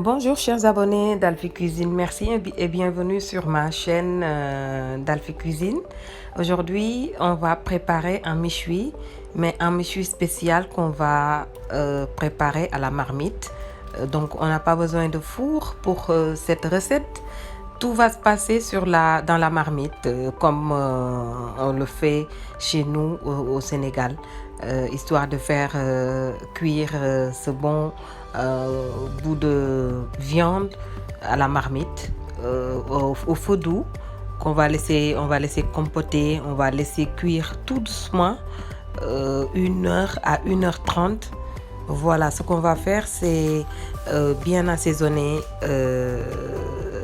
Bonjour chers abonnés d'Alphie Cuisine, merci et bienvenue sur ma chaîne d'Alphie Cuisine. Aujourd'hui, on va préparer un méchoui, mais un méchoui spécial qu'on va préparer à la marmite. Donc on n'a pas besoin de four pour cette recette. Tout va se passer dans la marmite, comme on le fait chez nous au Sénégal, histoire de faire cuire ce bon bout de viande à la marmite, au feu doux, on va laisser compoter, on va laisser cuire tout doucement, 1 heure à 1h30. Voilà, ce qu'on va faire, c'est bien assaisonner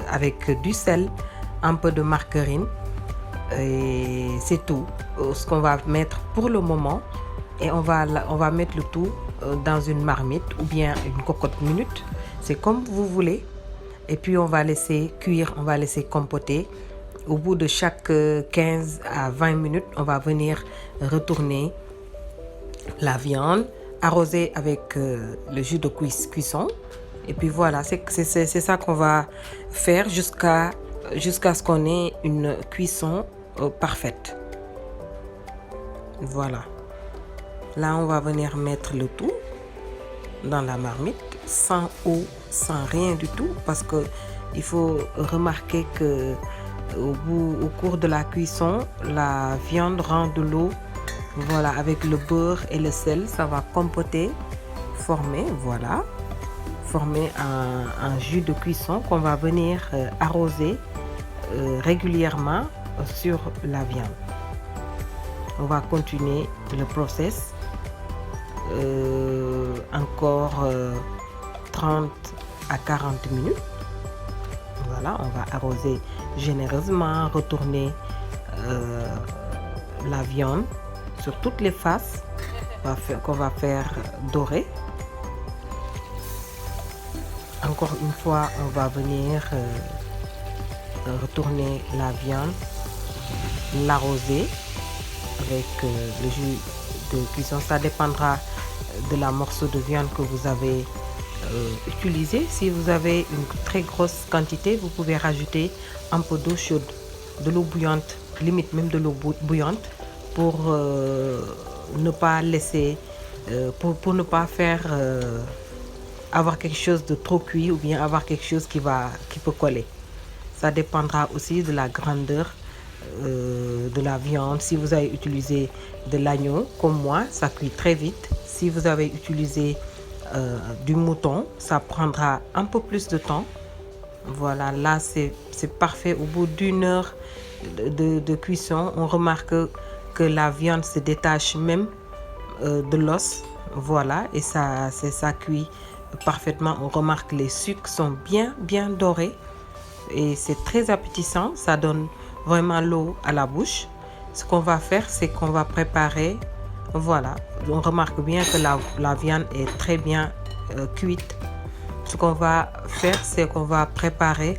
avec du sel, un peu de margarine, et c'est tout ce qu'on va mettre pour le moment. Et on va mettre le tout dans une marmite ou bien une cocotte minute, c'est comme vous voulez. Et puis on va laisser cuire, on va laisser compoter. Au bout de chaque 15 à 20 minutes, on va venir retourner la viande, arroser avec le jus de cuisson. Et puis voilà, c'est ça qu'on va faire jusqu'à ce qu'on ait une cuisson parfaite. Voilà. Là, on va venir mettre le tout dans la marmite, sans eau, sans rien du tout, parce que il faut remarquer que au cours de la cuisson, la viande rend de l'eau. Voilà, avec le beurre et le sel, ça va compoter, former un jus de cuisson qu'on va venir arroser régulièrement sur la viande. On va continuer le process encore 30 à 40 minutes. Voilà, on va arroser généreusement, retourner la viande sur toutes les faces qu'on va faire dorer. Encore une fois, on va venir retourner la viande, l'arroser avec le jus de cuisson. Ça dépendra de la morceau de viande que vous avez utilisé. Si vous avez une très grosse quantité, vous pouvez rajouter un peu d'eau chaude, de l'eau bouillante, limite même de l'eau bouillante, pour ne pas laisser, pour ne pas faire avoir quelque chose de trop cuit ou bien avoir quelque chose qui peut coller. Ça dépendra aussi de la grandeur de la viande. Si vous avez utilisé de l'agneau comme moi, ça cuit très vite. Si vous avez utilisé du mouton, ça prendra un peu plus de temps. Voilà, là c'est parfait. Au bout d'1 heure de cuisson, on remarque que la viande se détache même de l'os. Voilà, et ça cuit parfaitement. On remarque que les sucres sont bien dorés et c'est très appétissant. Ça donne vraiment l'eau à la bouche. Ce qu'on va faire, c'est qu'on va préparer. Voilà, on remarque bien que la viande est très bien cuite. Ce qu'on va faire, c'est qu'on va préparer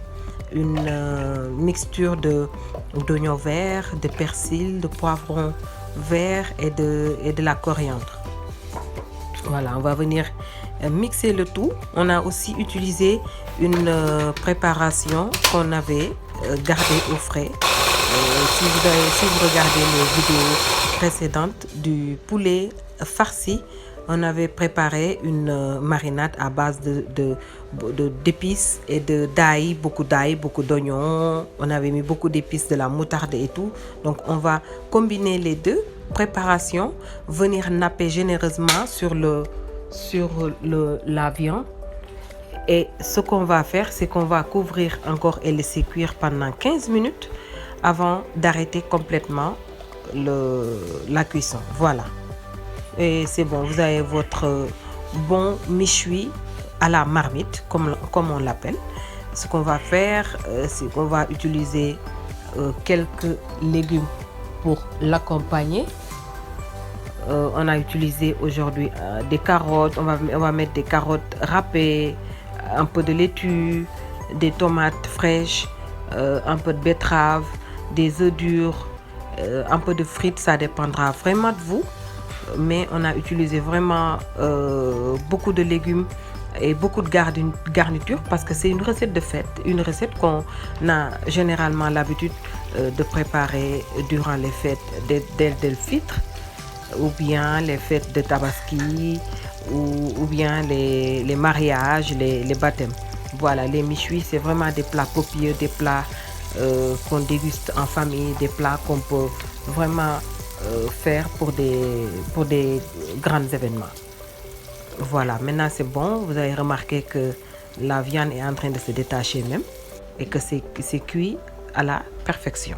une mixture d'oignons verts, de persil, de poivrons verts et de la coriandre. Voilà, on va venir mixer le tout. On a aussi utilisé une préparation qu'on avait gardée au frais. Si vous regardez les vidéos précédentes du poulet farci, on avait préparé une marinade à base d'épices et d'ail, beaucoup d'oignons. On avait mis beaucoup d'épices, de la moutarde et tout. Donc on va combiner les deux préparations, venir napper généreusement sur la viande. Et ce qu'on va faire, c'est qu'on va couvrir encore et laisser cuire pendant 15 minutes avant d'arrêter complètement la cuisson. Voilà. Et c'est bon, vous avez votre bon méchoui à la marmite, comme on l'appelle. Ce qu'on va faire, c'est qu'on va utiliser quelques légumes pour l'accompagner. On a utilisé aujourd'hui des carottes. On va mettre des carottes râpées, un peu de laitue, des tomates fraîches, un peu de betterave, des œufs durs, un peu de frites. Ça dépendra vraiment de vous. Mais on a utilisé vraiment beaucoup de légumes et beaucoup de garnitures parce que c'est une recette de fête, une recette qu'on a généralement l'habitude de préparer durant les fêtes d'El Fitr ou bien les fêtes de Tabaski ou bien les mariages, les baptêmes. Voilà, les méchouis, c'est vraiment des plats copieux, des plats qu'on déguste en famille, des plats qu'on peut vraiment faire pour des grands événements. Voilà, maintenant c'est bon, vous avez remarqué que la viande est en train de se détacher même et que c'est cuit à la perfection.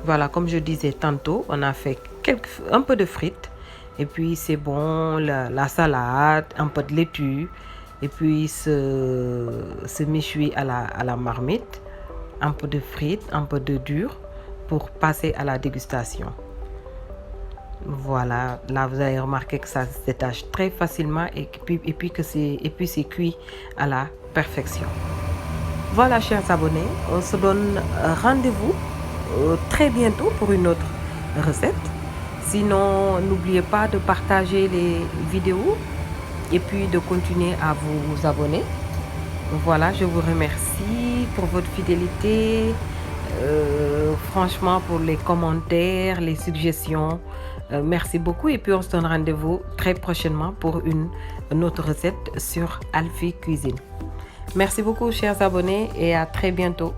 Voilà, comme je disais tantôt, on a fait un peu de frites et puis c'est bon, la salade, un peu de laitue et puis ce méchoui à la marmite, un peu de frites, un peu de dur pour passer à la dégustation. Voilà, là vous avez remarqué que ça se détache très facilement et puis c'est cuit à la perfection. Voilà, chers abonnés, on se donne rendez-vous très bientôt pour une autre recette. Sinon, n'oubliez pas de partager les vidéos et puis de continuer à vous abonner. Voilà, je vous remercie pour votre fidélité, franchement pour les commentaires, les suggestions. Merci beaucoup et puis on se donne rendez-vous très prochainement pour une autre recette sur Alphie Cuisine. Merci beaucoup chers abonnés et à très bientôt.